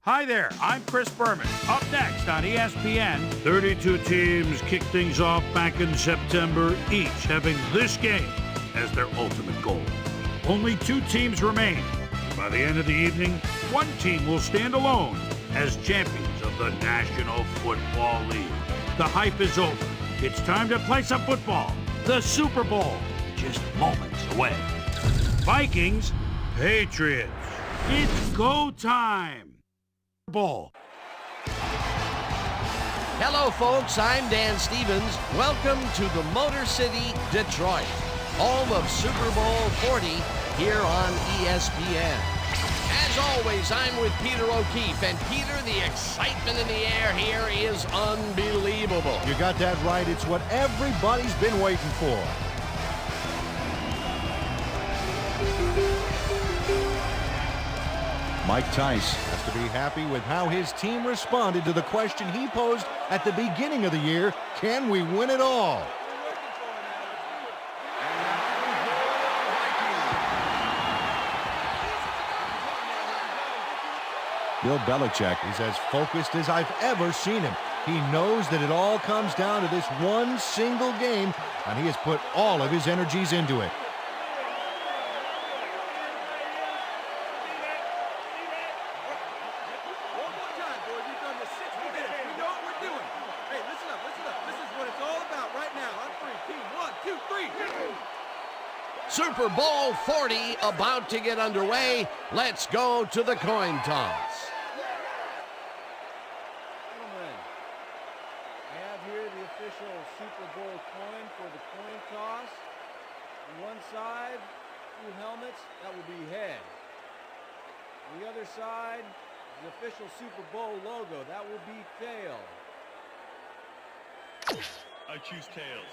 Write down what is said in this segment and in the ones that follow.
Hi there, I'm Chris Berman. Up next on ESPN. 32 teams kick things off back in September, each having this game as their ultimate goal. Only 2 teams remain. By the end of the evening, one team will stand alone as champions of the National Football League. The hype is over. It's time to play some football. The Super Bowl, just moments away. Vikings, Patriots. It's go time. Bowl. Hello, folks. I'm Dan Stevens. Welcome to the Motor City, Detroit, home of Super Bowl 40 here on ESPN. As always, I'm with Peter O'Keefe. And Peter, the excitement in the air here is unbelievable. You got that right. It's what everybody's been waiting for. Mike Tice has to be happy with how his team responded to the question he posed at the beginning of the year, can we win it all? Bill Belichick is as focused as I've ever seen him. He knows that it all comes down to this one single game, and he has put all of his energies into it. Super Bowl 40 about to get underway. Let's go to the coin toss. Gentlemen, I have here the official Super Bowl coin for the coin toss. On one side, 2 helmets, that will be head. On the other side, the official Super Bowl logo, that will be tail. I choose tails.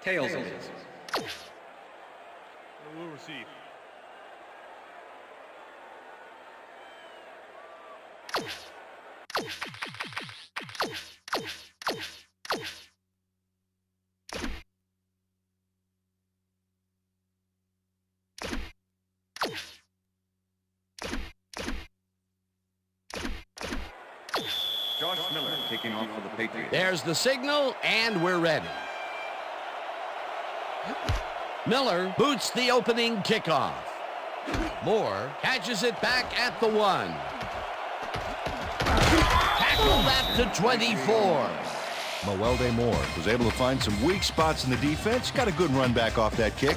Tails. We'll receive. Josh Miller kicking off for the Patriots. There's the signal, and we're ready. Miller boots the opening kickoff. Moore catches it back at the 1. Tackled at the 24. Moelde Moore was able to find some weak spots in the defense. Got a good run back off that kick.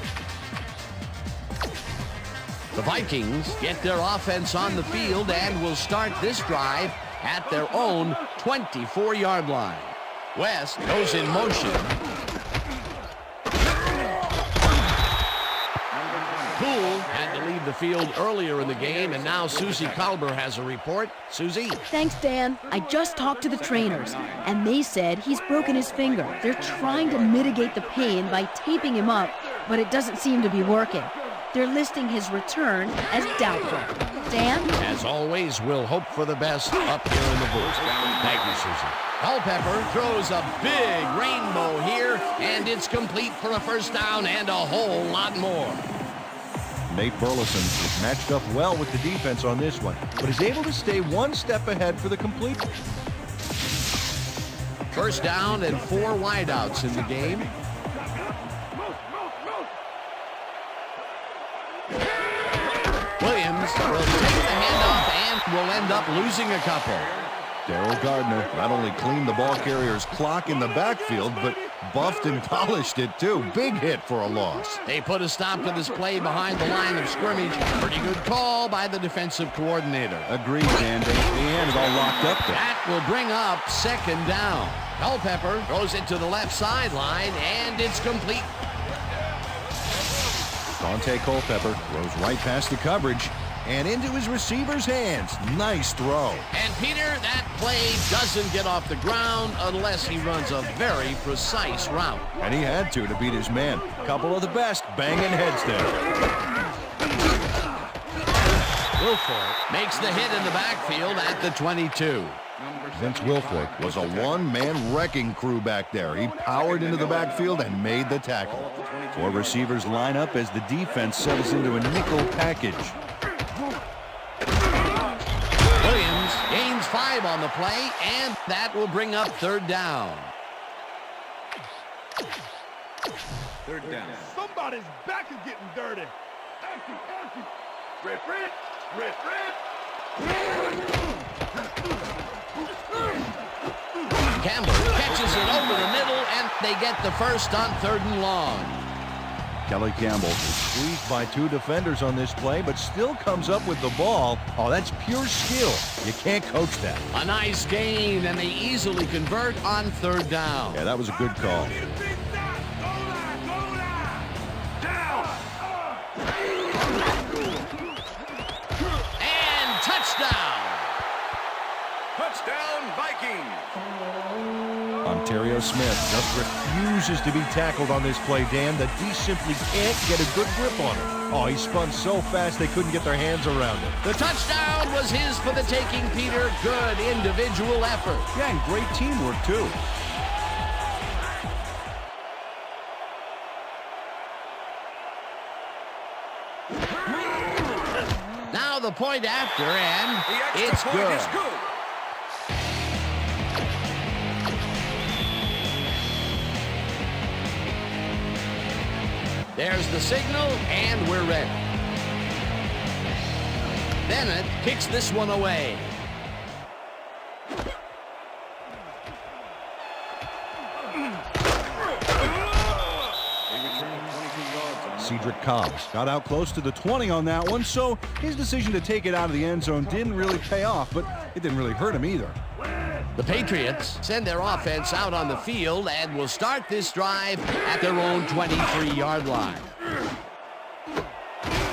The Vikings get their offense on the field and will start this drive at their own 24-yard line. West goes in motion. Poole had to leave the field earlier in the game, and now Susie Kalber has a report. Susie? Thanks, Dan. I just talked to the trainers, and they said he's broken his finger. They're trying to mitigate the pain by taping him up, but it doesn't seem to be working. They're listing his return as doubtful. Dan? As always, we'll hope for the best up here in the booth. Thank you, Susie. Culpepper throws a big rainbow here, and it's complete for a first down and a whole lot more. Nate Burleson is matched up well with the defense on this one, but is able to stay one step ahead for the complete. First down and 4 wideouts in the game. Williams will take the handoff and will end up losing a couple. Darryl Gardner not only cleaned the ball carrier's clock in the backfield, but buffed and polished it too. Big hit for a loss. They put a stop to this play behind the line of scrimmage. Pretty good call by the defensive coordinator. Agreed, Dan. They had it all locked up there. That will bring up second down. Culpepper throws it to the left sideline, and it's complete. Dante Culpepper throws right past the coverage and into his receiver's hands. Nice throw. And Peter, that play doesn't get off the ground unless he runs a very precise route. And he had to beat his man. Couple of the best banging heads there. Wilford makes the hit in the backfield at the 22. Vince Wilfork was a one-man wrecking crew back there. He powered into the backfield and made the tackle. Four receivers line up as the defense settles into a nickel package. Williams gains 5 on the play, and that will bring up 3rd down. Third down. Somebody's back is getting dirty. Rip, rip, rip, rip. Campbell catches it over the middle, and they get the first on 3rd and long. Kelly Campbell is squeezed by 2 defenders on this play, but still comes up with the ball. Oh, that's pure skill. You can't coach that. A nice gain, and they easily convert on 3rd down. Yeah, that was a good call. And touchdown! Touchdown, Vikings. Ontario Smith just refuses to be tackled on this play, Dan. The D simply can't get a good grip on it. Oh, he spun so fast they couldn't get their hands around it. The touchdown was his for the taking, Peter. Good individual effort. Yeah, and great teamwork, too. Now the point after, and The it's extra point good. is good. There's the signal, and we're ready. Bennett kicks this one away. Cedric Cobbs Got out close to the 20 on that one, so his decision to take it out of the end zone didn't really pay off, but it didn't really hurt him either. The Patriots send their offense out on the field and will start this drive at their own 23-yard line.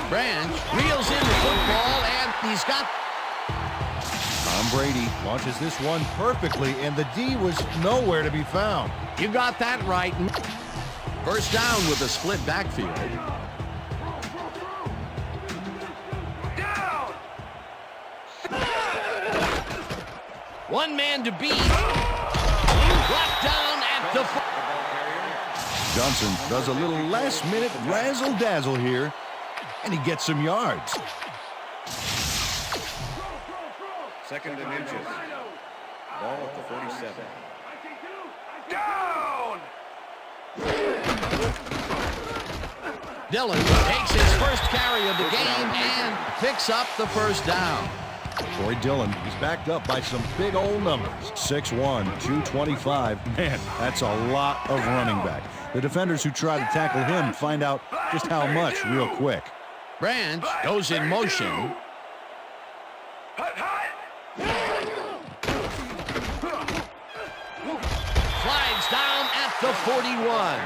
Branch reels in the football, and he's got... Tom Brady launches this one perfectly, and the D was nowhere to be found. You got that right. First down with a split backfield. Down. One man to beat. Brought down at the... Johnson does a little last-minute razzle-dazzle here, and he gets some yards. 2nd and inches. Ball at the 47. Down! Dillon takes his first carry of the game and picks up the first down. Troy Dillon is backed up by some big old numbers. 6'1", 225. Man, that's a lot of running back. The defenders who try to tackle him find out just how much real quick. Branch goes in motion. Slides down at the 41.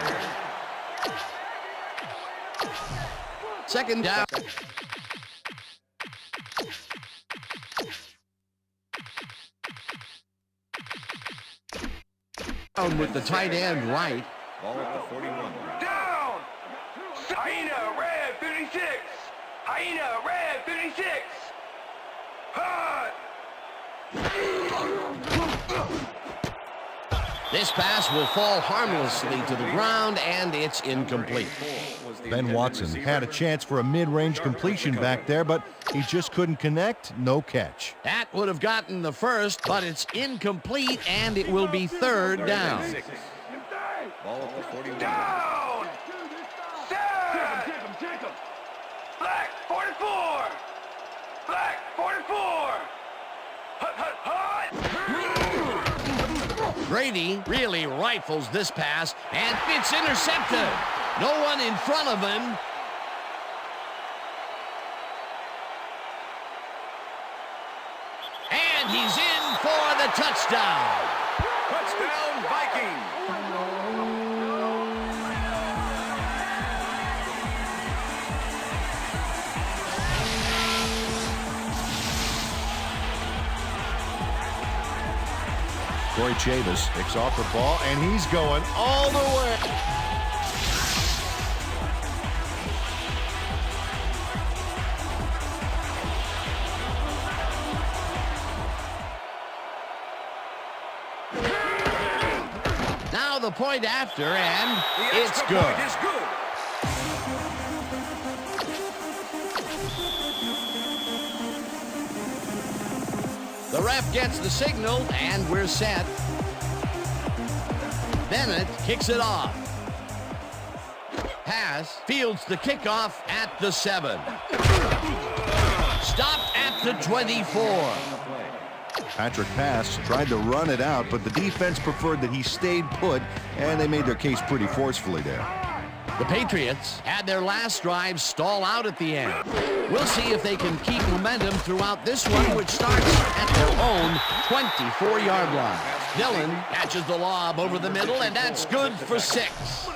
Second down. With the tight end right. Ball at the 41. Down! Hyena, red 56! Hyena, red 56! Hot! This pass will fall harmlessly to the ground, and it's incomplete. Ben Watson had a chance for a mid-range completion back there, but he just couldn't connect. No catch. That would have gotten the first, but it's incomplete, and it will be third down. Ball at the 41. Down! Set! Black 44! Black 44! Hut, hut, hut! Grady really rifles this pass, and it's intercepted. No one in front of him. And he's in for the touchdown. Touchdown, Vikings! Corey Chavis picks off the ball, and he's going all the way. Now the point after, and The it's extra good. point is good. The ref gets the signal, and we're set. Bennett kicks it off. Pass fields the kickoff at the 7. Stopped at the 24. Patrick Pass tried to run it out, but the defense preferred that he stayed put, and they made their case pretty forcefully there. The Patriots had their last drive stall out at the end. We'll see if they can keep momentum throughout this one, which starts at their own 24-yard line. Dillon catches the lob over the middle, and that's good for 6.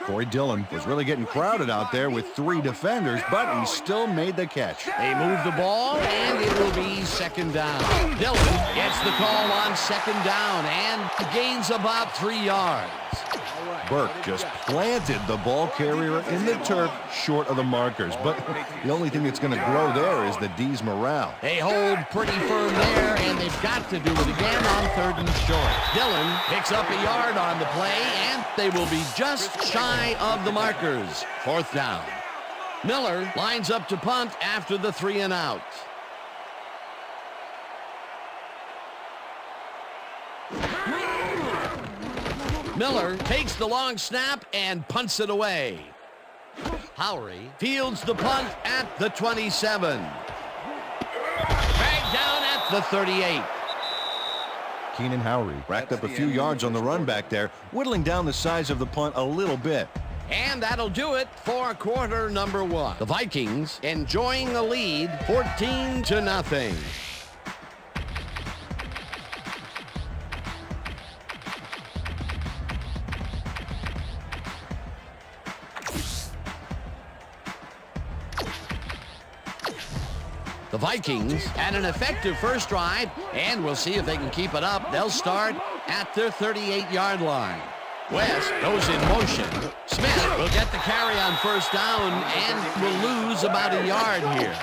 Corey Dillon was really getting crowded out there with 3 defenders, but he still made the catch. They move the ball, and it will be 2nd down. Dillon gets the call on 2nd down and gains about 3 yards. Burke just planted the ball carrier in the turf short of the markers, but the only thing that's going to grow there is the D's morale. They hold pretty firm there, and they've got to do it again on 3rd and short. Dillon picks up a yard on the play, and they will be just shy of the markers. 4th down. Miller lines up to punt after the 3 and out. Miller takes the long snap and punts it away. Howery fields the punt at the 27. Dragged down at the 38. Keenan Howery racked up a few yards on the run back there, whittling down the size of the punt a little bit. And that'll do it for quarter number 1. The Vikings enjoying a lead, 14-0. The Vikings had an effective first drive, and we'll see if they can keep it up. They'll start at their 38-yard line. West goes in motion. Smith will get the carry on 1st down and will lose about a yard here.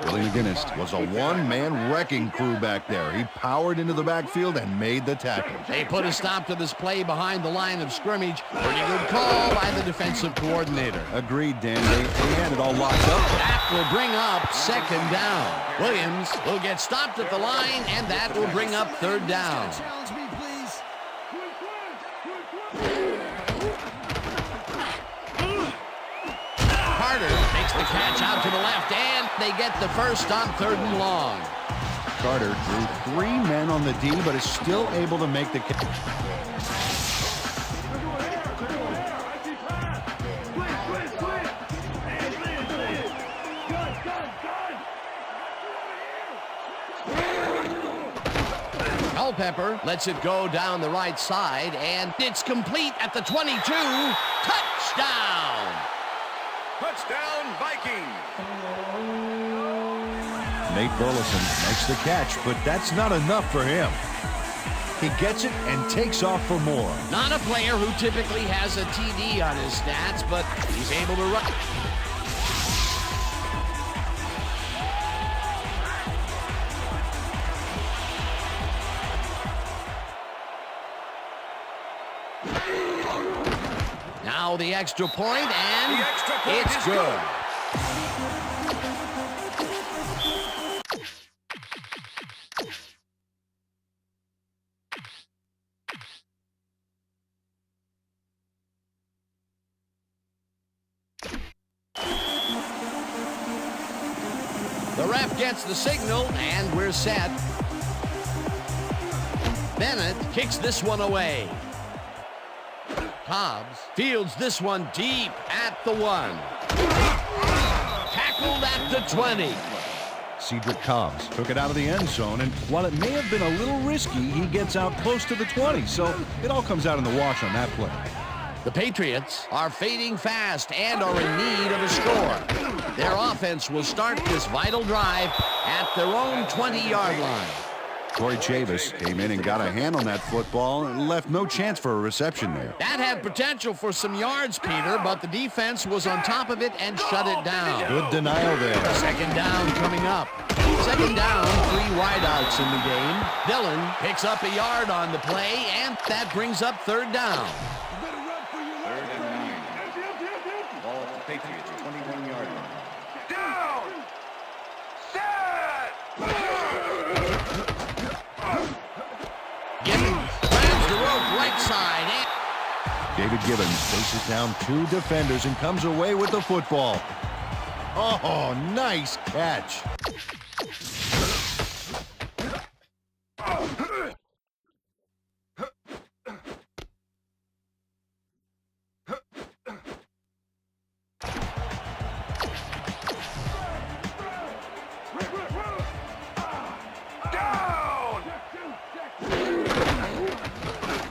Billy McGinnis was a one-man wrecking crew back there. He powered into the backfield and made the tackle. They put a stop to this play behind the line of scrimmage. Pretty good call by the defensive coordinator. Agreed, Dan. They had it all locked up. That will bring up 2nd down. Williams will get stopped at the line, and that will bring up 3rd down. Carter makes the catch out to the left, and they get the first on 3rd and long. Carter drew 3 men on the D, but is still able to make the catch. Culpepper lets it go down the right side, and it's complete at the 22. Touchdown! Touchdown, Vikings! Nate Burleson makes the catch, but that's not enough for him. He gets it and takes off for more. Not a player who typically has a TD on his stats, but he's able to run. Now the extra point, and it's good. The ref gets the signal, and we're set. Bennett kicks this one away. Hobbs fields this one deep at the 1. Tackled at the 20. Cedric Cobbs took it out of the end zone, and while it may have been a little risky, he gets out close to the 20, so it all comes out in the wash on that play. The Patriots are fading fast and are in need of a score. Their offense will start this vital drive at their own 20-yard line. Corey Chavis came in and got a hand on that football and left no chance for a reception there. That had potential for some yards, Peter, but the defense was on top of it and shut it down. Good denial there. 2nd down coming up. Second down, 3 wideouts in the game. Dillon picks up a yard on the play, and that brings up third down. 3rd and 9. Ball at the Patriots, 21-yard line. Down! Set! Gibbons grabs the rope right side. David Gibbons faces down 2 defenders and comes away with the football. Oh, nice catch.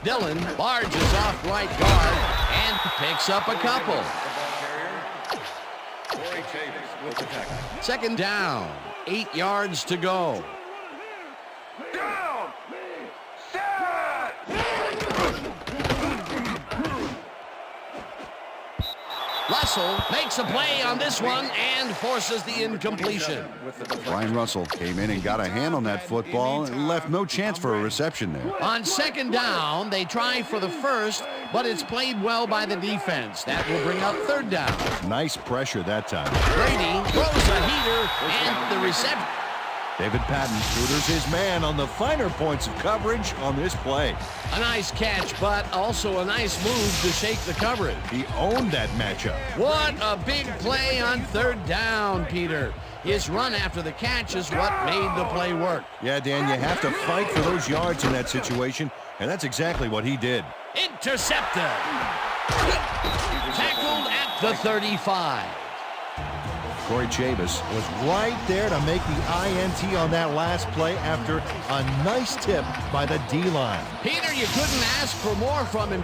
Dillon barges off right guard and picks up a couple. Corey Chavis with the tackle. Second down, 8 yards to go. Down! Set! Russell makes a play on this one and forces the incompletion. Brian Russell came in and got a hand on that football and left no chance for a reception there. On second down, they try for the first, but it's played well by the defense. That will bring up third down. Nice pressure that time. Brady throws a heater, and the reception. David Patton tutors his man on the finer points of coverage on this play. A nice catch, but also a nice move to shake the coverage. He owned that matchup. What a big play on third down, Peter. His run after the catch is what made the play work. Yeah, Dan, you have to fight for those yards in that situation, and that's exactly what he did. Intercepted. Tackled at the 35. Corey Chavis was right there to make the INT on that last play after a nice tip by the D-line. Peter, you couldn't ask for more from him.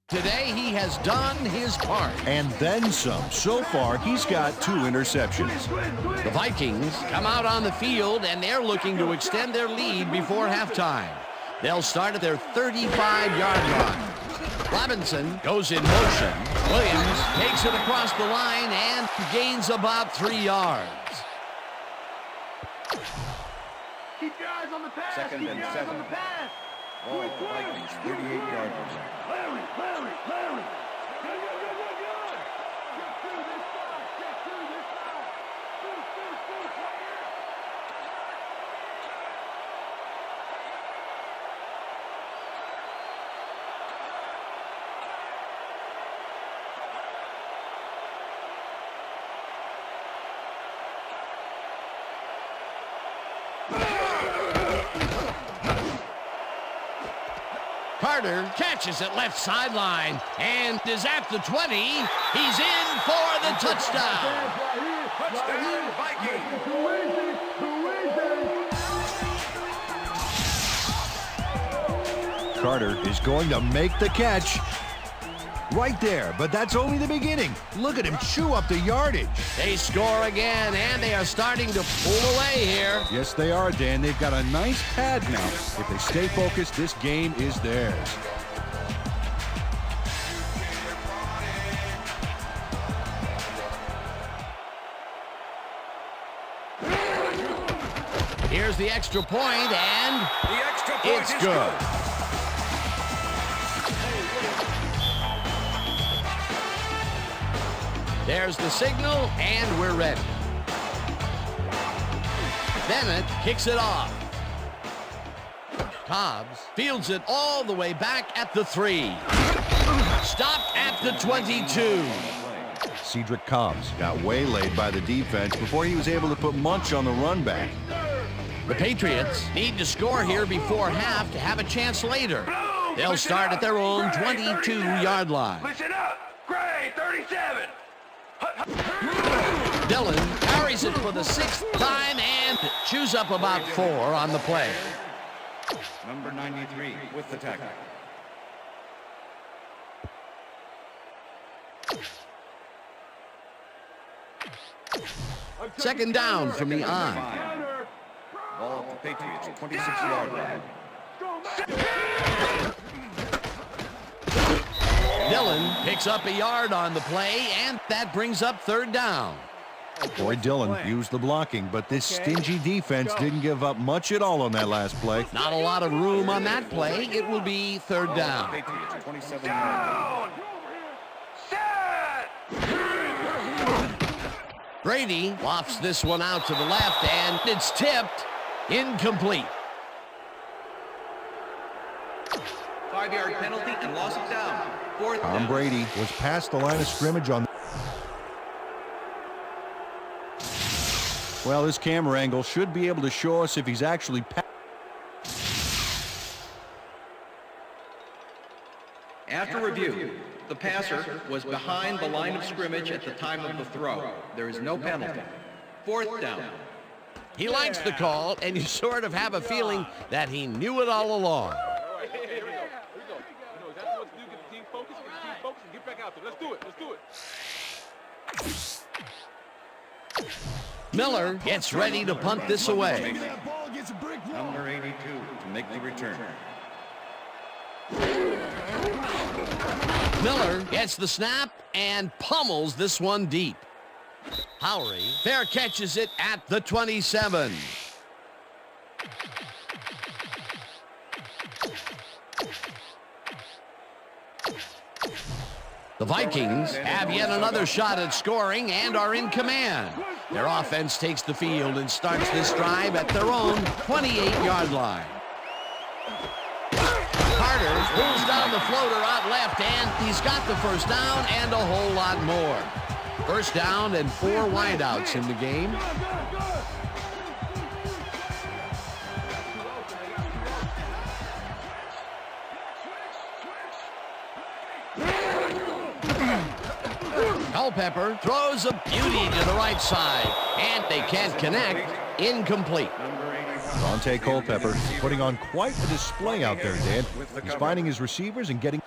Today, he has done his part. And then some. So far, he's got 2 interceptions. The Vikings come out on the field, and they're looking to extend their lead before halftime. They'll start at their 35-yard line. Robinson goes in motion. Williams takes it across the line and gains about 3 yards. Keep your eyes on the pass. 2nd and 7. Ball at the Vikings, 38-yard line. Larry! Good. Get through this side. Get through this side. Shoot, right here. Carter catches it left sideline and is at the 20. He's in for the touchdown. Touchdown, Vikings! Carter is going to make the catch. Right there, but that's only the beginning. Look at him chew up the yardage. They score again, and they are starting to pull away here. Yes, they are, Dan. They've got a nice pad now. If they stay focused, this game is theirs. Here's the extra point, and The extra point it's is good. There's the signal, and we're ready. Bennett kicks it off. Cobbs fields it all the way back at the 3. Stopped at the 22. Cedric Cobbs got waylaid by the defense before he was able to put Munch on the run back. The Patriots need to score here before half to have a chance later. They'll start at their own 22-yard line. Listen up! Gray, 37! Dillon carries it for the 6th time and chews up about 4 on the play. Number 93 with the tackle. Second down from the on. Ball at the Patriots, 26-yard line. Dillon picks up a yard on the play, and that brings up third down. Boy, Dillon used the blocking, but this stingy defense didn't give up much at all on that last play. Not a lot of room on that play. It will be third down. Patriots, 27 yards. Brady lofts this one out to the left, and it's tipped. Incomplete. 5-yard penalty and loss of down. Fourth Tom down. Brady was past the line of scrimmage on. Well, this camera angle should be able to show us if he's actually After review, the passer was behind the line of scrimmage at the time of the throw. There is no penalty. Fourth down. He likes the call, and you sort of have a feeling that he knew it all along. Here we go. That's what to do. Get the team focused. And get back out there. Let's do it. Miller gets ready to punt this away. Number 82 to make the return. Miller gets the snap and pummels this one deep. Howery fair catches it at the 27. The Vikings have yet another shot at scoring and are in command. Their offense takes the field and starts this drive at their own 28-yard line. Carter pulls down the floater out left, and he's got the first down and a whole lot more. First down and 4 wideouts in the game. Culpepper throws a beauty to the right side, and they can't connect. Incomplete. Dante Culpepper putting on quite a display out there, Dan. He's finding his receivers and getting.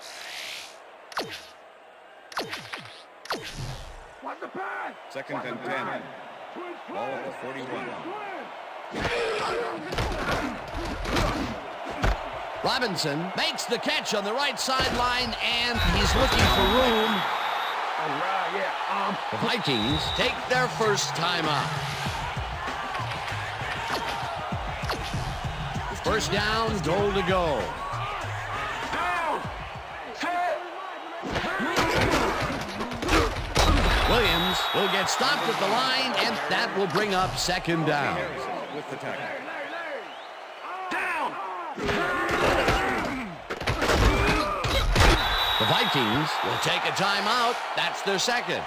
Second and 10. Ball at the 41. Robinson makes the catch on the right sideline, and he's looking for room. The Vikings take their first time out. First down, goal to go. Williams will get stopped at the line, and that will bring up second down. With the tackle. The Vikings will take a timeout. That's their second.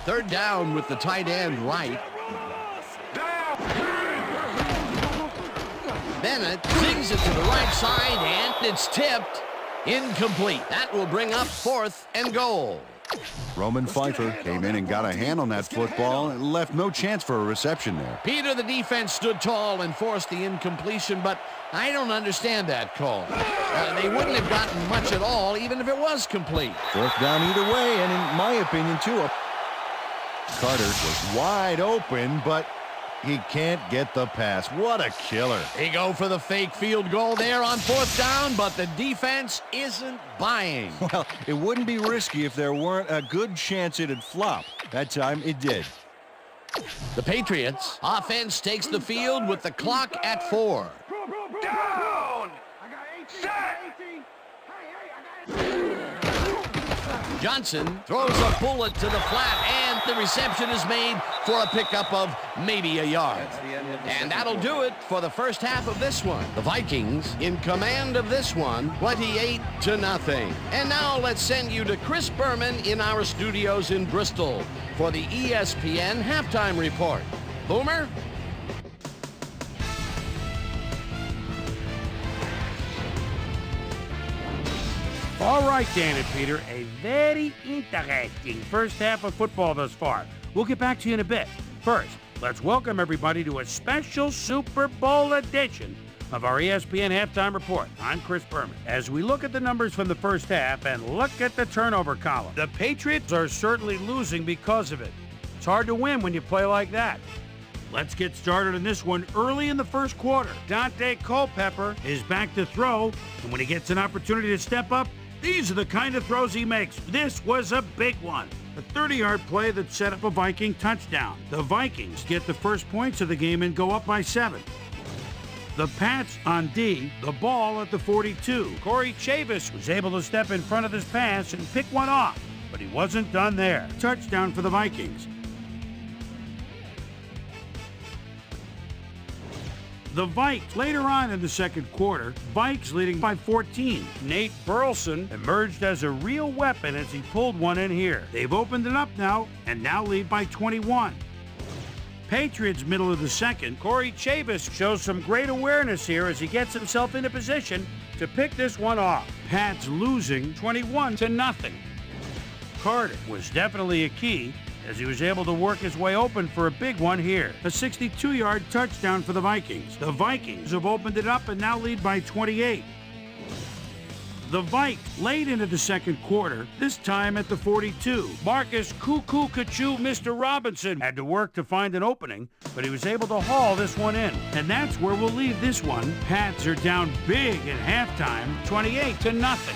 Third down with the tight end right. Bennett sings it to the right side, and it's tipped. Incomplete. That will bring up fourth and goal. Roman Pfeiffer came in and got a hand on that football and left no chance for a reception there. Peter, the defense stood tall and forced the incompletion, but I don't understand that call. They wouldn't have gotten much at all, even if it was complete. Fourth down either way, and in my opinion, too. Carter was wide open, but he can't get the pass. What a killer. They go for the fake field goal there on fourth down, but the defense isn't buying. Well, it wouldn't be risky if there weren't a good chance it'd flop. That time it did. The Patriots offense takes the field with the clock at 4. Down! Johnson throws a bullet to the flat, and the reception is made for a pickup of maybe a yard. And that'll do it for the first half of this one. The Vikings in command of this one, 28-0. And now let's send you to Chris Berman in our studios in Bristol for the ESPN halftime report. Boomer? All right, Dan and Peter, a very interesting first half of football thus far. We'll get back to you in a bit. First, let's welcome everybody to a special Super Bowl edition of our ESPN Halftime Report. I'm Chris Berman. As we look at the numbers from the first half and look at the turnover column, the Patriots are certainly losing because of it. It's hard to win when you play like that. Let's get started on this one early in the first quarter. Dante Culpepper is back to throw, and when he gets an opportunity to step up, these are the kind of throws he makes. This was a big one. A 30-yard play that set up a Viking touchdown. The Vikings get the first points of the game and go up by 7. The Pats on D, the ball at the 42. Corey Chavis was able to step in front of this pass and pick one off, but he wasn't done there. Touchdown for the Vikings. The Vikes later on in the second quarter, Vikes leading by 14. Nate Burleson emerged as a real weapon as he pulled one in here. They've opened it up now and now lead by 21. Patriots middle of the second. Corey Chavis shows some great awareness here as he gets himself into position to pick this one off. Pats losing 21-0. Carter was definitely a key as he was able to work his way open for a big one here. A 62-yard touchdown for the Vikings. The Vikings have opened it up and now lead by 28. The Vikes late into the second quarter, this time at the 42. Marcus Cuckoo Kachu Mr. Robinson had to work to find an opening, but he was able to haul this one in. And that's where we'll leave this one. Pats are down big at halftime, 28-0.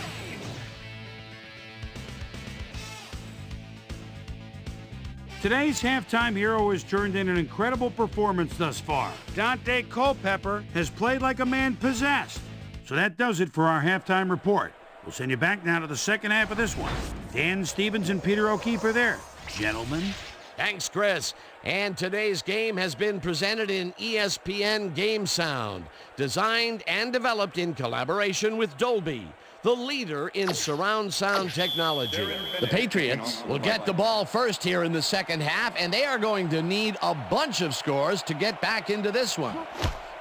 Today's halftime hero has turned in an incredible performance thus far. Dante Culpepper has played like a man possessed. So that does it for our halftime report. We'll send you back now to the second half of this one. Dan Stevens and Peter O'Keefe are there. Gentlemen. Thanks, Chris. And today's game has been presented in ESPN Game Sound, designed and developed in collaboration with Dolby, the leader in surround sound technology. The Patriots will get the ball first here in the second half, and they are going to need a bunch of scores to get back into this one.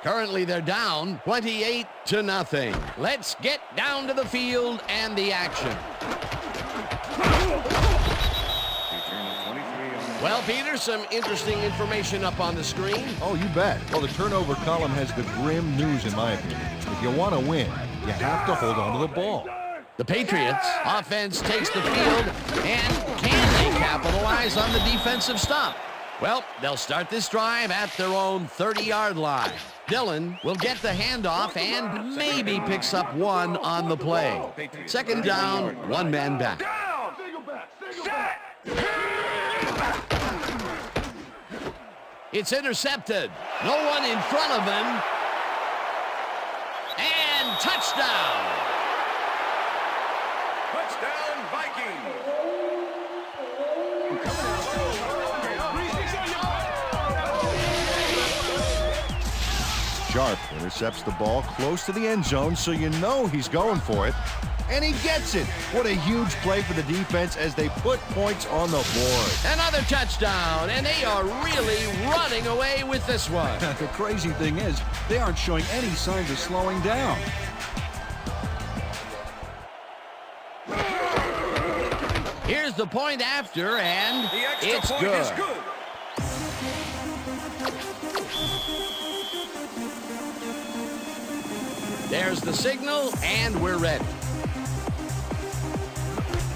Currently, they're down 28-0. Let's get down to the field and the action. Well, Peter, some interesting information up on the screen. Oh, you bet. Well, the turnover column has the grim news, in my opinion. If you want to win, you have to hold on to the ball. The Patriots offense takes the field, and can they capitalize on the defensive stop? Well, they'll start this drive at their own 30-yard line. Dillon will get the handoff and maybe picks up one on the play. Second down, one man back. It's intercepted. No one in front of them. And touchdown. Touchdown, Vikings. Sharp intercepts the ball close to the end zone, so you know he's going for it. And he gets it. What a huge play for the defense as they put points on the board. Another touchdown, and they are really running away with this one. The crazy thing is, they aren't showing any signs of slowing down. Here's the point after, and The extra it's point good. is good. There's the signal, and we're ready.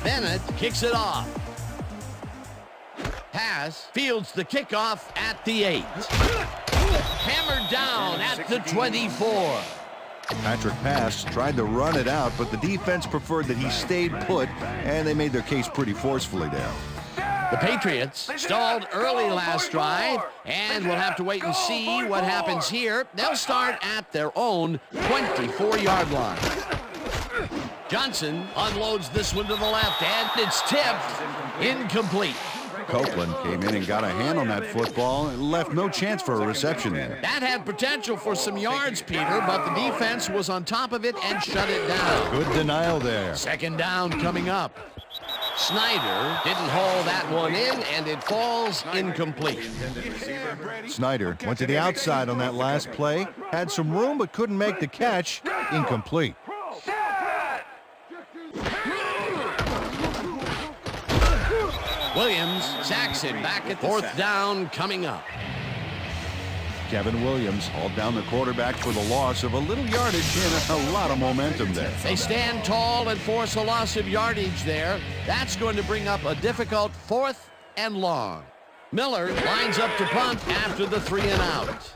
Bennett kicks it off. Pass fields the kickoff at the 8. Hammered down at the 24. Patrick Pass tried to run it out, but the defense preferred that he stayed put, and they made their case pretty forcefully there. The Patriots stalled early last drive, and we'll have to wait and see what happens here. They'll start at their own 24-yard line. Johnson unloads this one to the left, and it's tipped incomplete. Copeland came in and got a hand on that football and left no chance for a reception there. That had potential for some yards, Peter, but the defense was on top of it and shut it down. Good denial there. Second down coming up. Snyder didn't haul that one in, and it falls incomplete. Snyder went to the outside on that last play, had some room but couldn't make the catch. Incomplete. Williams sacks it back at fourth down coming up. Kevin Williams hauled down the quarterback for the loss of a little yardage and a lot of momentum there. They stand tall and force a loss of yardage there. That's going to bring up a difficult 4th and long. Miller lines up to punt after the 3 and out.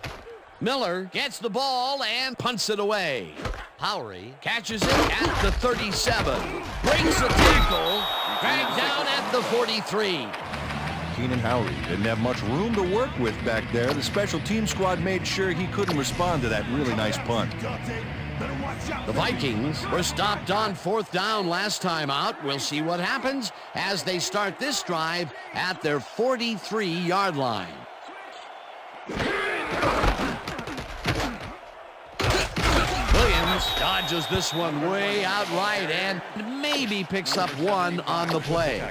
Miller gets the ball and punts it away. Howery catches it at the 37. Breaks the tackle. Dragged down at the 43. Keenan Howery didn't have much room to work with back there. The special team squad made sure he couldn't respond to that really nice punt. The Vikings were stopped on 4th down last time out. We'll see what happens as they start this drive at their 43-yard line. Williams dodges this one way out right and maybe picks up 1 on the play.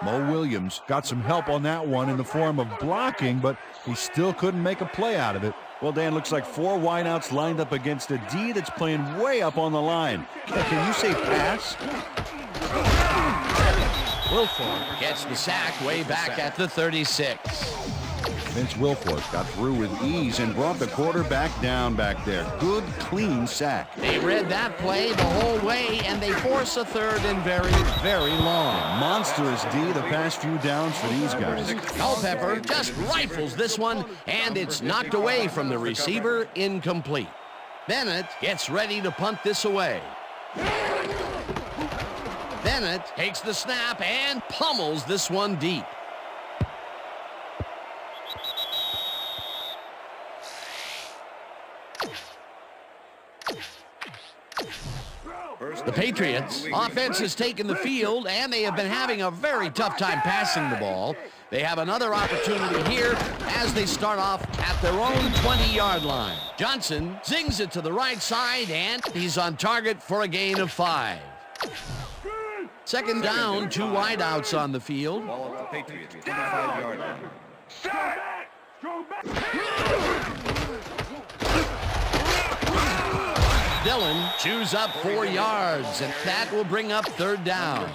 Mo Williams got some help on that one in the form of blocking, but he still couldn't make a play out of it. Well, Dan, looks like 4 wideouts lined up against a D that's playing way up on the line. Can you say pass? Wilfork gets the sack way back at the 36. Vince Wilfork got through with ease and brought the quarterback down back there. Good, clean sack. They read that play the whole way, and they force a 3rd and very, very long. Monstrous D the past few downs for these guys. Culpepper just rifles this one, and it's knocked away from the receiver, incomplete. Bennett gets ready to punt this away. Bennett takes the snap and pummels this one deep. The Patriots offense has taken the field, and they have been having a very tough time passing the ball. They have another opportunity here as they start off at their own 20-yard line. Johnson zings it to the right side, and he's on target for a gain of 5. 2nd down, 2 wideouts on the field. Ball at the Patriots, 25-yard line. Dillon chews up 4 yards, and that will bring up 3rd down.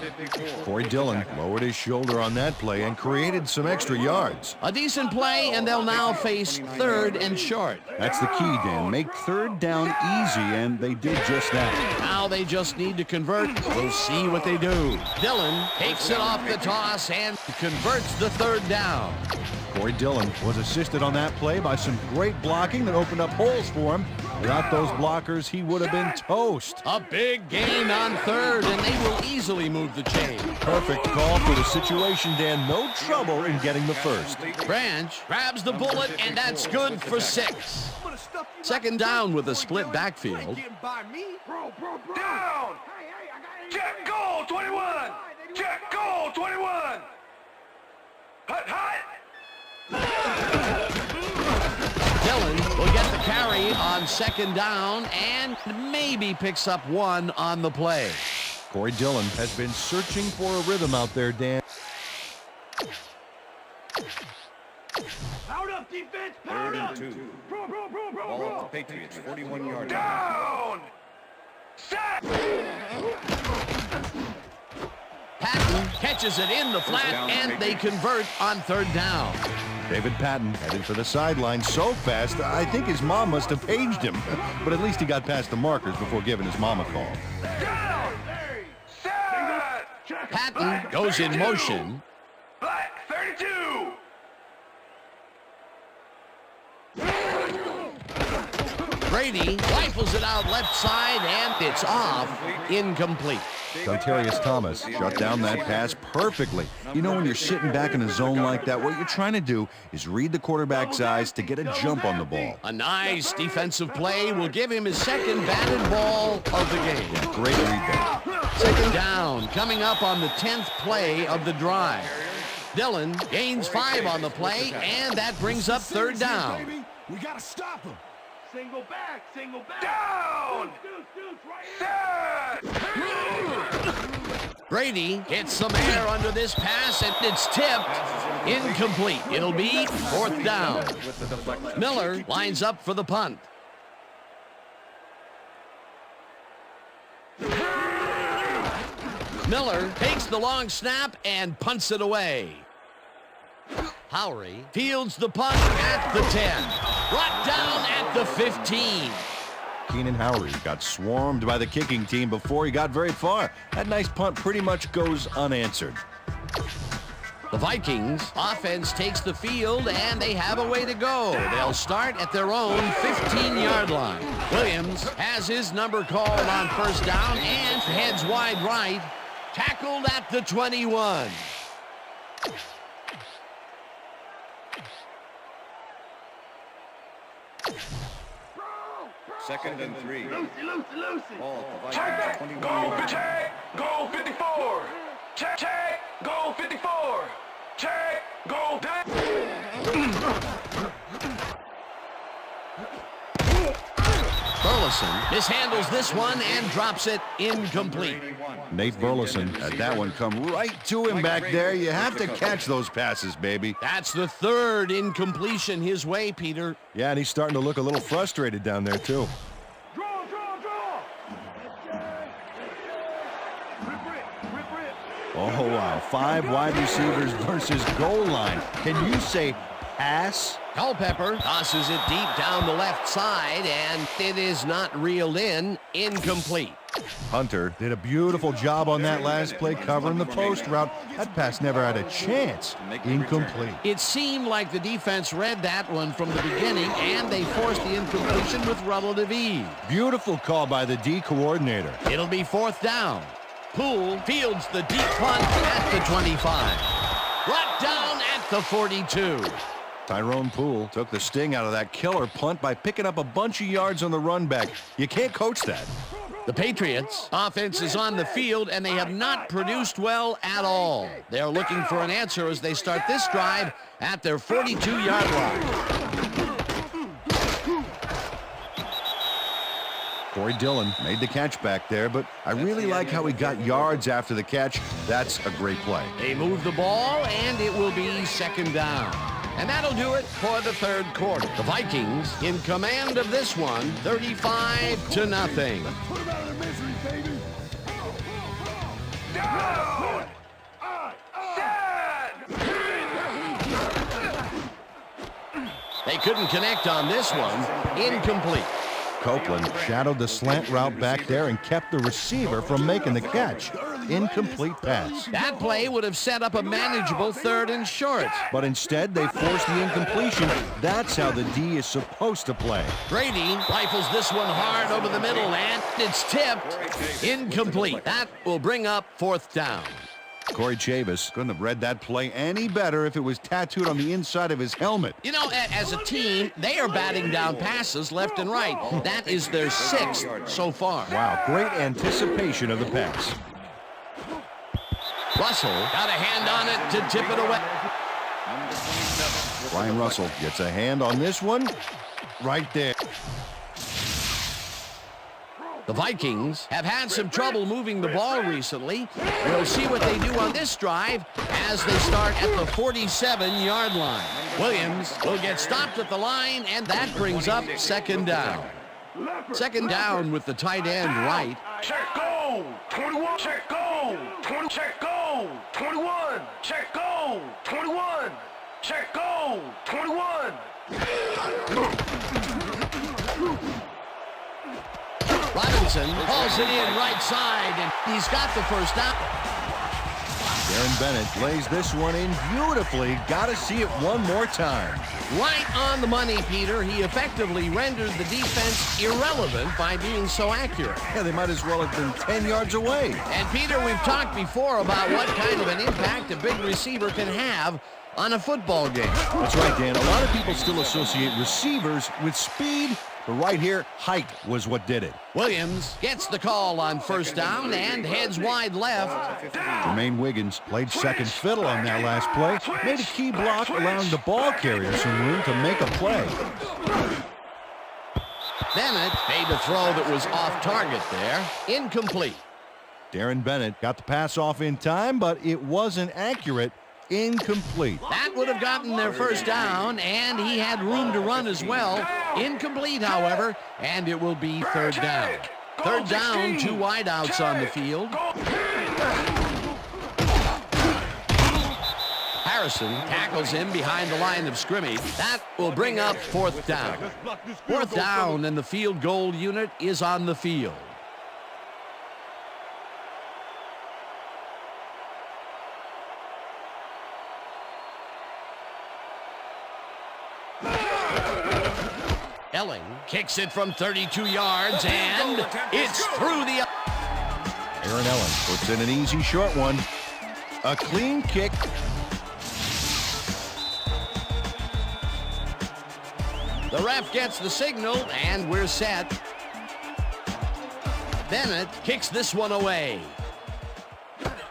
Corey Dillon lowered his shoulder on that play and created some extra yards. A decent play, and they'll now face 3rd and short. That's the key, Dan. Make 3rd down easy, and they did just that. Now they just need to convert. We'll see what they do. Dillon takes it off the toss and converts the 3rd down. Corey Dillon was assisted on that play by some great blocking that opened up holes for him. Without those blockers, he would have been toast. A big gain on 3rd, and they will easily move the chain. Perfect call for the situation, Dan. No trouble in getting the 1st. Branch grabs the bullet, and that's good for 6. 2nd down with a split backfield. Down! Check goal, 21! Check goal, 21! Hut, hut! Dillon will get the carry on 2nd down and maybe picks up 1 on the play. Corey Dillon has been searching for a rhythm out there, Dan. Powered up, defense! 3rd Powered and up! 2. Bro! Ball at the Patriots, 41-yard line. Down! Sack! Patton catches it in the flat, and they convert on 3rd down. David Patton headed for the sideline so fast, I think his mom must have paged him. But at least he got past the markers before giving his mom a call. Down! Set! Patton goes in motion. Black 32! Brady rifles it out left side, and it's off. Incomplete. Dontarius Thomas shut down that pass perfectly. You know, when you're sitting back in a zone like that, what you're trying to do is read the quarterback's eyes to get a jump on the ball. A nice defensive play will give him his 2nd batted ball of the game. Great read there. 2nd down coming up on the 10th play of the drive. Dillon gains 5 on the play, and that brings up 3rd down. We gotta stop him. Single back, down! Set! Brady gets some air under this pass, and it's tipped. Incomplete. It'll be 4th down. Miller lines up for the punt. Miller takes the long snap and punts it away. Howery fields the punt at the 10. Brought down at the 15. Keenan Howery got swarmed by the kicking team before he got very far. That nice punt pretty much goes unanswered. The Vikings offense takes the field, and they have a way to go. They'll start at their own 15-yard line. Williams has his number called on first down and heads wide right. Tackled at the 21. Second and 3. Lucy. Ball at the Vikings, 21 yards. Check, goal 54. Check, goal 54. Check, goal down. Burleson mishandles this one and drops it incomplete. Nate Burleson had that one come right to him back there. You have to catch those passes, baby. That's the third incompletion his way, Peter. Yeah, and he's starting to look a little frustrated down there, too. Draw. Rip. Oh, wow. 5 wide receivers versus goal line. Can you say pass? Culpepper tosses it deep down the left side, and it is not reeled in. Incomplete. Hunter did a beautiful job on that last play covering the post route. That pass never had a chance. Incomplete. It seemed like the defense read that one from the beginning, and they forced the incompletion with relative ease. Beautiful call by the D coordinator. It'll be fourth down. Poole fields the deep punt at the 25. Brought down at the 42. Tyrone Poole took the sting out of that killer punt by picking up a bunch of yards on the run back. You can't coach that. The Patriots offense is on the field, and they have not produced well at all. They're looking for an answer as they start this drive at their 42-yard line. Corey Dillon made the catch back there, but I really like how he got yards after the catch. That's a great play. They move the ball, and it will be second down. And that'll do it for the third quarter. The Vikings in command of this one, 35-0. Put him out of their misery, baby. Down. They couldn't connect on this one. Incomplete. Copeland shadowed the slant route back there and kept the receiver from making the catch. Incomplete pass. That play would have set up a manageable third and short. But instead, they forced the incompletion. That's how the D is supposed to play. Brady rifles this one hard over the middle, and it's tipped. Incomplete. That will bring up fourth down. Corey Chavis couldn't have read that play any better if it was tattooed on the inside of his helmet. You know, as a team, they are batting down passes left and right. That is their 6th so far. Wow, great anticipation of the pass. Russell got a hand on it to tip it away. Brian Russell gets a hand on this one right there. The Vikings have had some trouble moving the ball recently. We'll see what they do on this drive as they start at the 47-yard line. Williams will get stopped at the line, and that brings up second down. Second down with the tight end right. Check goal. 21. Check goal. 20. Check goal. 21. Check goal. 21. Check goal. 21. Robinson hauls it in right side, and he's got the first down. Darren Bennett lays this one in beautifully. Got to see it one more time. Right on the money, Peter. He effectively rendered the defense irrelevant by being so accurate. Yeah, they might as well have been 10 yards away. And, Peter, we've talked before about what kind of an impact a big receiver can have on a football game. That's right, Dan. A lot of people still associate receivers with speed, but right here, height was what did it. Williams gets the call on first down and heads wide left. Jermaine Wiggins played second fiddle on that last play. Made a key block, allowing the ball carrier some room to make a play. Bennett made a throw that was off target there. Incomplete. Darren Bennett got the pass off in time, but it wasn't accurate. Incomplete. That would have gotten their first down, and he had room to run as well. Incomplete, however, and it will be third down. Third down, 2 wideouts on the field. Harrison tackles him behind the line of scrimmage. That will bring up fourth down. Fourth down, and the field goal unit is on the field. Snelling kicks it from 32 yards, and it's through the... Aaron Allen puts in an easy short one. A clean kick. The ref gets the signal, and we're set. Bennett kicks this one away.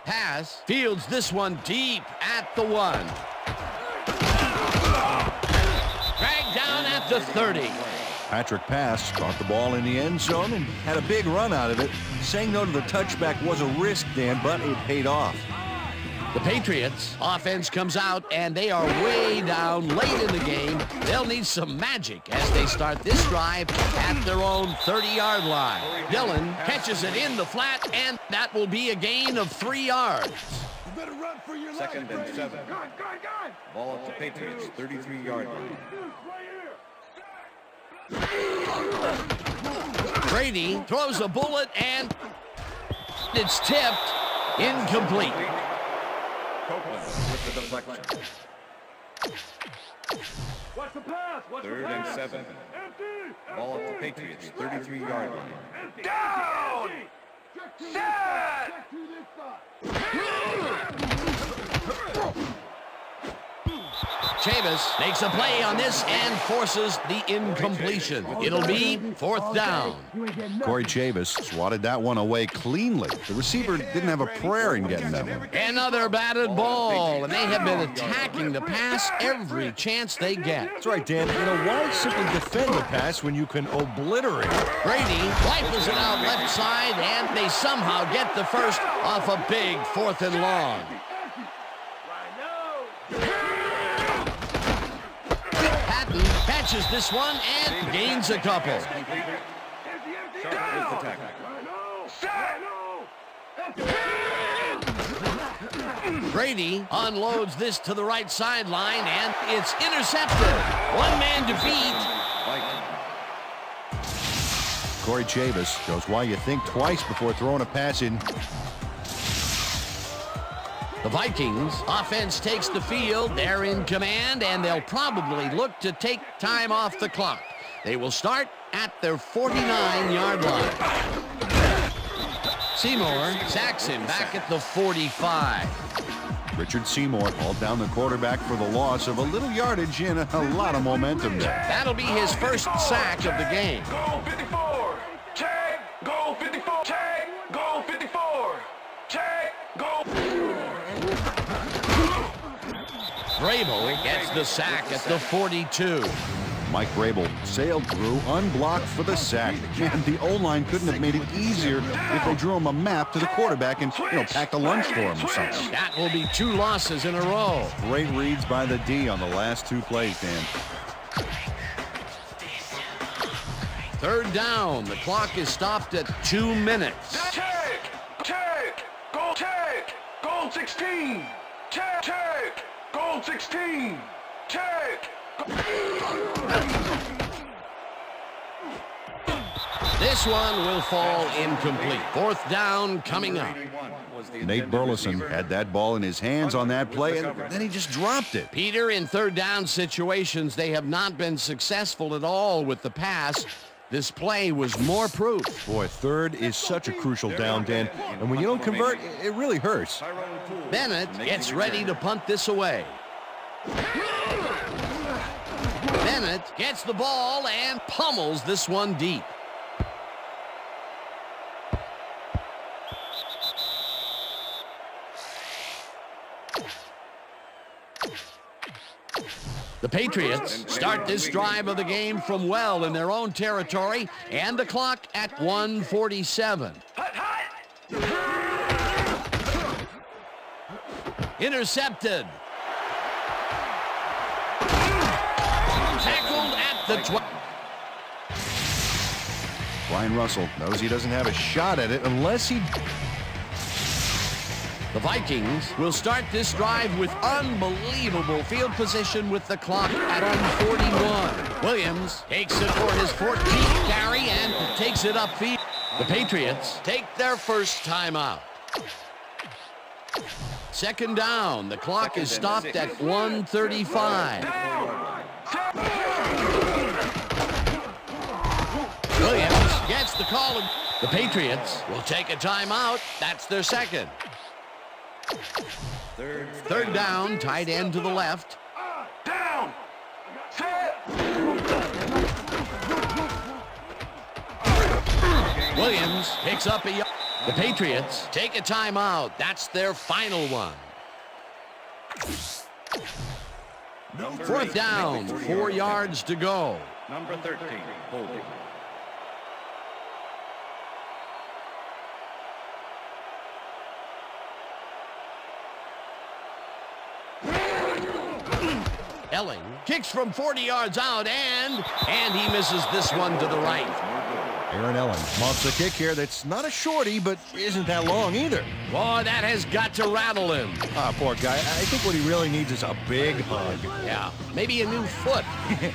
Pass fields this one deep at the 1. Dragged down at the 30. Patrick Pass caught the ball in the end zone and had a big run out of it. Saying no to the touchback was a risk, Dan, but it paid off. The Patriots offense comes out, and they are way down late in the game. They'll need some magic as they start this drive at their own 30-yard line. Dillon catches it in the flat, and that will be a gain of 3 yards. You better run for your life. 2nd and 7. Ball at the Patriots, 33-yard line. Brady throws a bullet, and it's tipped. Incomplete. Copeland with the deflection. Watch the pass. 3rd and 7. Ball at the Patriots, 33-yard line. Down! Set! Chavis makes a play on this and forces the incompletion. It'll be 4th down. Corey Chavis swatted that one away cleanly. The receiver didn't have a prayer in getting that one. Another batted ball, and they have been attacking the pass every chance they get. That's right, Dan. Why simply defend the pass when you can obliterate it? Brady rifles it out left side, and they somehow get the first off a big 4th and long. Patton catches this one and gains a couple. Brady unloads this to the right sideline, and it's intercepted. One-man defeat. Corey Chavis shows why you think twice before throwing a pass in. The Vikings offense takes the field. They're in command, and they'll probably look to take time off the clock. They will start at their 49-yard line. Seymour sacks him back at the 45. Richard Seymour hauled down the quarterback for the loss of a little yardage and a lot of momentum there. That'll be his first sack of the game. Go 54. Check. Go 54. Check. Go 54. Check. Go. Vrabel gets the sack at the 42. Mike Vrabel sailed through unblocked for the sack. And the O-line couldn't have made it easier if they drew him a map to the quarterback and, packed a lunch for him or something. That will be 2 losses in a row. Great reads by the D on the last 2 plays, Dan. 3rd down. The clock is stopped at 2 minutes. Check. Check. Go check. Goal 16. Check. Check. Goal 16. Check. This one will fall incomplete. 4th down coming up. Nate Burleson had that ball in his hands on that play, and then he just dropped it. Peter, in 3rd down situations, they have not been successful at all with the pass. This play was more proof. Boy, 3rd is such a crucial down, Dan, and when you don't convert, it really hurts. Bennett gets ready to punt this away. Bennett gets the ball and pummels this one deep. The Patriots start this drive of the game from well in their own territory, and the clock at 1:47. Intercepted. Tackled at the 12. Brian Russell knows he doesn't have a shot at it unless he... The Vikings will start this drive with unbelievable field position with the clock at 1:41. Williams takes it for his 14th carry and takes it upfield. The Patriots take their first timeout. 2nd down. The clock is stopped at 1:35. the call. The Patriots will take a timeout. That's their second. Third down, tight end to the left. Down. Set. Williams picks up a... The Patriots take a timeout. That's their final one. Fourth down, 4 yards to go. Number 13, holding. Elling kicks from 40 yards out, and he misses this one to the right. Aaron Elling mounts a kick here that's not a shorty, but isn't that long either. Boy, that has got to rattle him. Ah, poor guy. I think what he really needs is a big hug. Yeah, maybe a new foot.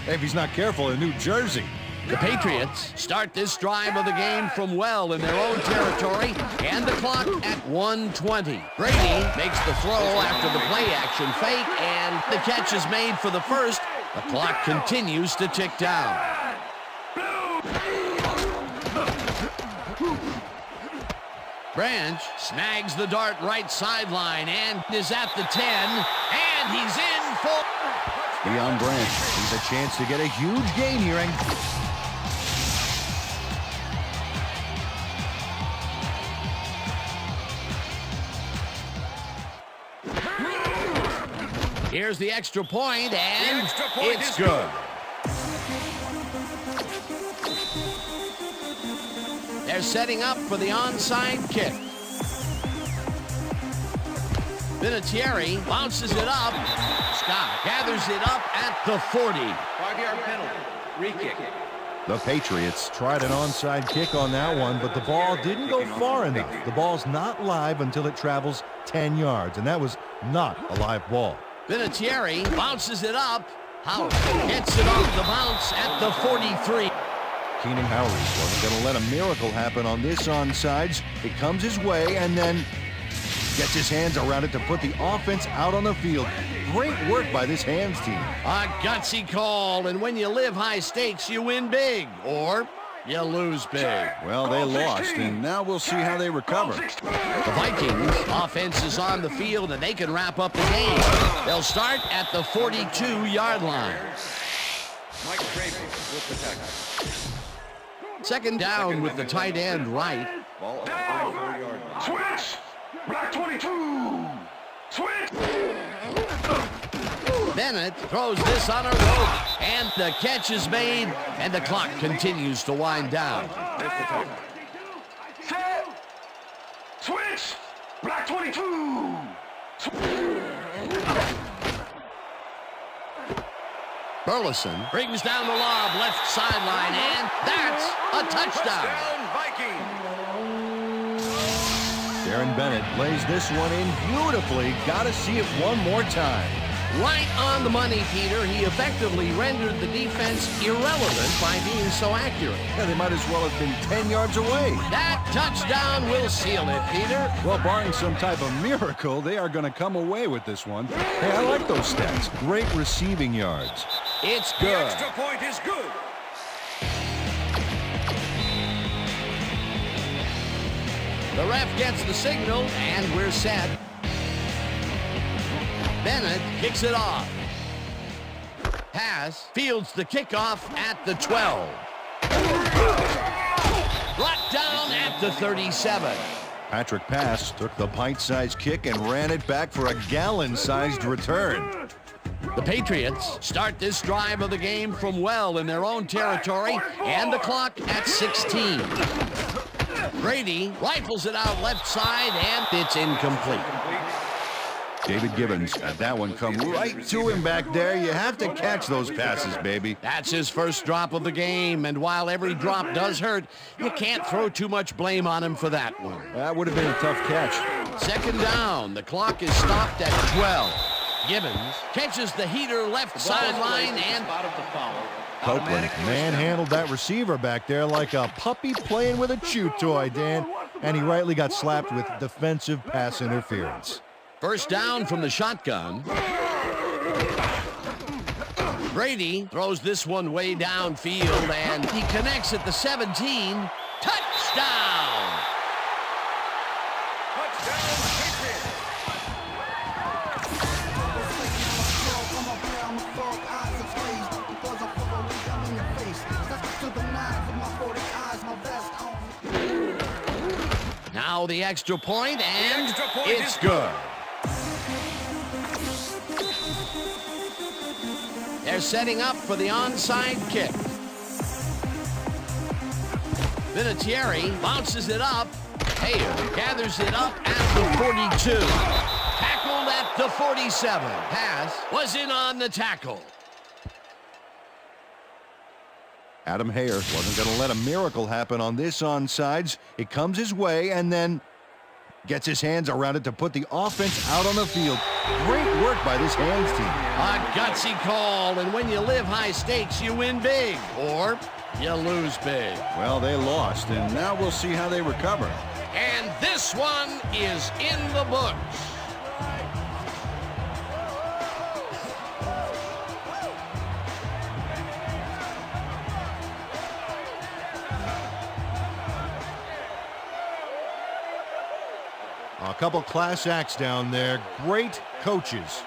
If he's not careful, a new jersey. The Patriots start this drive of the game from well in their own territory, and the clock at 1:20. Brady makes the throw after the play-action fake, and the catch is made for the first. The clock continues to tick down. Branch snags the dart right sideline and is at the 10, and he's in for... Deion Branch needs a chance to get a huge gain here. And here's the extra point, and it's good. They're setting up for the onside kick. Vinatieri bounces it up. Scott gathers it up at the 40. 5-yard penalty. Re-kick. the Patriots tried an onside kick on that one, but the ball didn't go far enough. The ball's not live until it travels 10 yards, and that was not a live ball. Vinatieri bounces it up. Howard gets it off the bounce at the 43. Keenan Howard wasn't going to let a miracle happen on this onside. It comes his way and then gets his hands around it to put the offense out on the field. Great work by this hands team. A gutsy call, and when you live high stakes, you win big, or you lose big. Well, they lost, and now we'll see how they recover. The Vikings offense is on the field, and they can wrap up the game. They'll start at the 42-yard line. Mike Traver with the tackle. Second down with the tight end right. Ball at the 34-yard line. Switch! Black 22! Switch! Bennett throws this on a rope, and the catch is made, and the clock continues to wind down. Set! Switch! Black 22! Burleson brings down the lob left sideline, and that's a touchdown. Viking! Darren Bennett plays this one in beautifully. Got to see it one more time. Right on the money, Peter. He effectively rendered the defense irrelevant by being so accurate. Yeah, they might as well have been 10 yards away. That touchdown will seal it, Peter. Well, barring some type of miracle, they are going to come away with this one. Hey, I like those stats. Great receiving yards. It's good. point is good. The ref gets the signal, and we're set. Bennett kicks it off. Pass fields the kickoff at the 12. Brought down at the 37. Patrick Pass took the pint-sized kick and ran it back for a gallon-sized return. The Patriots start this drive of the game from well in their own territory, and the clock at 16. Brady rifles it out left side, and it's incomplete. David Gibbons had that one come right to him back there. You have to catch those passes, baby. That's his first drop of the game, and while every drop does hurt, you can't throw too much blame on him for that one. That would have been a tough catch. Second down. The clock is stopped at 12. Gibbons catches the heater left sideline, and Copeland manhandled that receiver back there like a puppy playing with a chew toy, Dan, and he rightly got slapped with defensive pass interference. first down from the shotgun. Brady throws this one way downfield, and he connects at the 17. Touchdown! Now the extra point, and it's good. They're setting up for the onside kick. Vinatieri bounces it up. Hayer gathers it up at the 42. Tackled at the 47. Pass was in on the tackle. Adam Hayer wasn't going to let a miracle happen on this onside. It comes his way and then gets his hands around it to put the offense out on the field. Great work by this hands team. A gutsy call, and when you live high stakes, you win big, or you lose big. Well, they lost, and now we'll see how they recover. And this one is in the books. A couple class acts down there. Great coaches.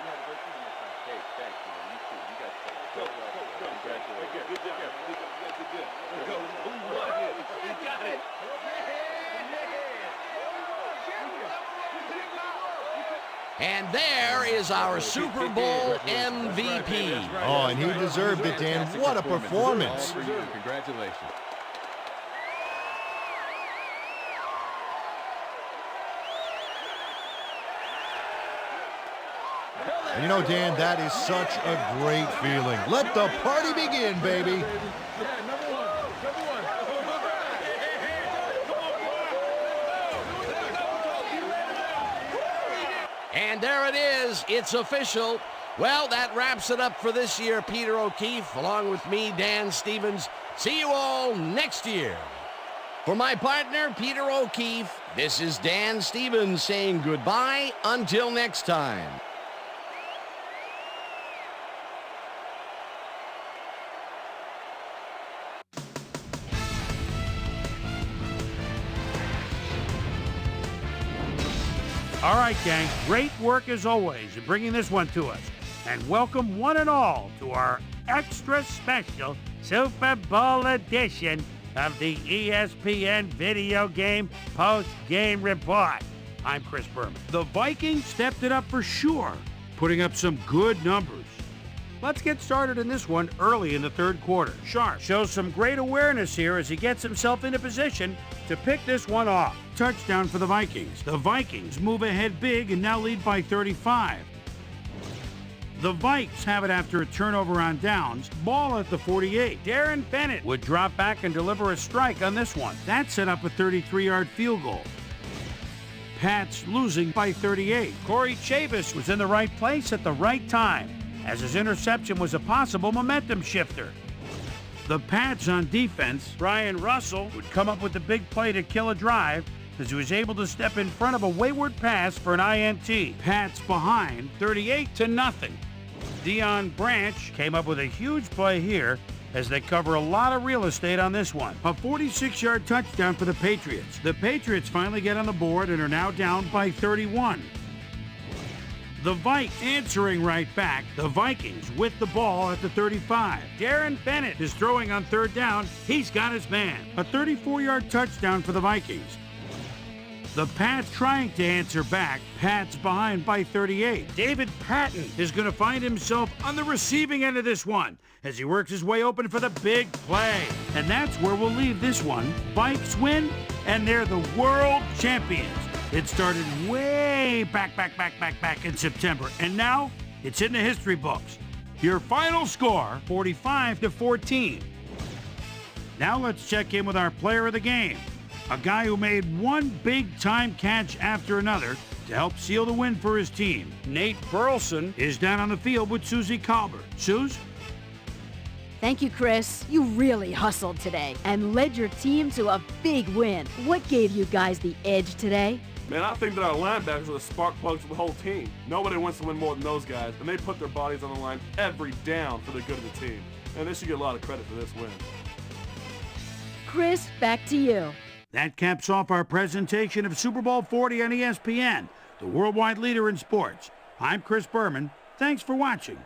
And there is our Super Bowl MVP. Oh, and he deserved it, Dan. What a performance. Congratulations. And you know, Dan, that is such a great feeling. Let the party begin, baby. And there it is. It's official. Well, that wraps it up for this year, Peter O'Keefe, along with me, Dan Stevens. See you all next year. For my partner, Peter O'Keefe, this is Dan Stevens saying goodbye until next time. All right, gang, great work as always in bringing this one to us. And welcome one and all to our extra special Super Bowl edition of the ESPN Video Game Post-Game Report. I'm Chris Berman. The Vikings stepped it up for sure, putting up some good numbers. Let's get started in this one early in the third quarter. Sharp shows some great awareness here as he gets himself into position to pick this one off. Touchdown for the Vikings. The Vikings move ahead big and now lead by 35. The Vikes have it after a turnover on downs. Ball at the 48. Darren Bennett would drop back and deliver a strike on this one. That set up a 33-yard field goal. Pats losing by 38. Corey Chavis was in the right place at the right time, as his interception was a possible momentum shifter. The Pats on defense, Brian Russell would come up with the big play to kill a drive as he was able to step in front of a wayward pass for an INT. Pats behind 38-0. Deion Branch came up with a huge play here as they cover a lot of real estate on this one. A 46-yard touchdown for the Patriots. The Patriots finally get on the board and are now down by 31. The Vikes answering right back. The Vikings with the ball at the 35. Darren Bennett is throwing on third down. He's got his man. A 34-yard touchdown for the Vikings. The Pats trying to answer back. Pats behind by 38. David Patton is going to find himself on the receiving end of this one as he works his way open for the big play. And that's where we'll leave this one. Vikes win, and they're the world champions. It started way back in September, and now it's in the history books. Your final score, 45-14. Now let's check in with our player of the game, a guy who made one big-time catch after another to help seal the win for his team. Nate Burleson is down on the field with Susie Colbert. Suze? Thank you, Chris. You really hustled today and led your team to a big win. What gave you guys the edge today? Man, I think that our linebackers are the spark plugs for the whole team. Nobody wants to win more than those guys, and they put their bodies on the line every down for the good of the team. And they should get a lot of credit for this win. Chris, back to you. That caps off our presentation of Super Bowl 40 on ESPN, the worldwide leader in sports. I'm Chris Berman. Thanks for watching.